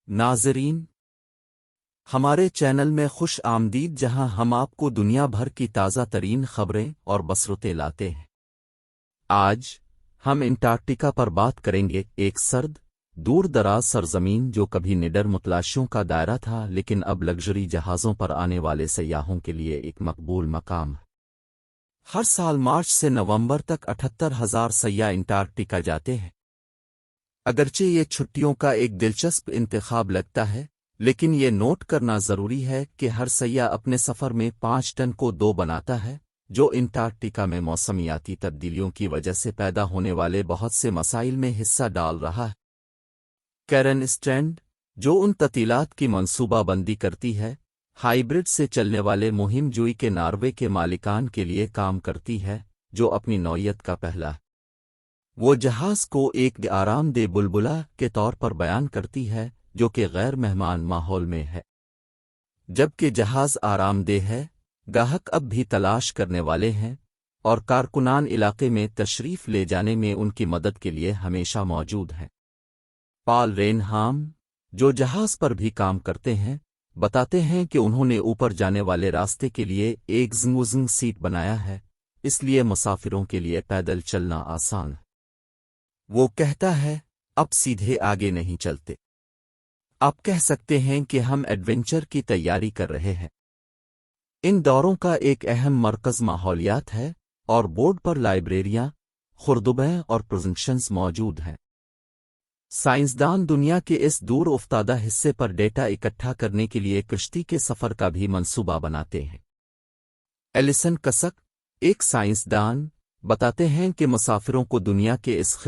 ناظرین، ہمارے چینل میں خوش آمدید، جہاں ہم آپ کو دنیا بھر کی تازہ ترین خبریں اور بصرتیں لاتے ہیں۔ آج ہم انٹارکٹیکا پر بات کریں گے، ایک سرد، دور دراز سرزمین جو کبھی نڈر متلاشیوں کا دائرہ تھا لیکن اب لگژری جہازوں پر آنے والے سیاحوں کے لیے ایک مقبول مقام ہے۔ ہر سال مارچ سے نومبر تک 78,000 سیاح انٹارکٹیکا جاتے ہیں۔ اگرچہ یہ چھٹیوں کا ایک دلچسپ انتخاب لگتا ہے، لیکن یہ نوٹ کرنا ضروری ہے کہ ہر سیاح اپنے سفر میں 5 ٹن کو 2 بناتا ہے، جو انٹارکٹیکا میں موسمیاتی تبدیلیوں کی وجہ سے پیدا ہونے والے بہت سے مسائل میں حصہ ڈال رہا ہے۔ کیرن اسٹینڈ، جو ان تعطیلات کی منصوبہ بندی کرتی ہے، ہائیبرڈ سے چلنے والے مہم جوئی کے ناروے کے مالکان کے لیے کام کرتی ہے، جو اپنی نوعیت کا پہلا ہے۔ وہ جہاز کو ایک آرام دہ بلبلہ کے طور پر بیان کرتی ہے جو کہ غیر مہمان ماحول میں ہے۔ جبکہ جہاز آرام دہ ہے، گاہک اب بھی تلاش کرنے والے ہیں، اور کارکنان علاقے میں تشریف لے جانے میں ان کی مدد کے لیے ہمیشہ موجود ہیں۔ پال رینہام، جو جہاز پر بھی کام کرتے ہیں، بتاتے ہیں کہ انہوں نے اوپر جانے والے راستے کے لیے ایک زنگوزنگ سیٹ بنایا ہے، اس لیے مسافروں کے لیے پیدل چلنا آسان ہے۔ وہ کہتا ہے، اب سیدھے آگے نہیں چلتے، آپ کہہ سکتے ہیں کہ ہم ایڈونچر کی تیاری کر رہے ہیں۔ ان دوروں کا ایک اہم مرکز ماحولیات ہے، اور بورڈ پر لائبریریاں، خردبیں اور پروجیکشنز موجود ہیں۔ سائنسدان دنیا کے اس دور افتادہ حصے پر ڈیٹا اکٹھا کرنے کے لیے کشتی کے سفر کا بھی منصوبہ بناتے ہیں۔ ایلیسن کسک، ایک سائنسدان، بتاتے ہیں کہ مسافروں کو دنیا کے اس خطے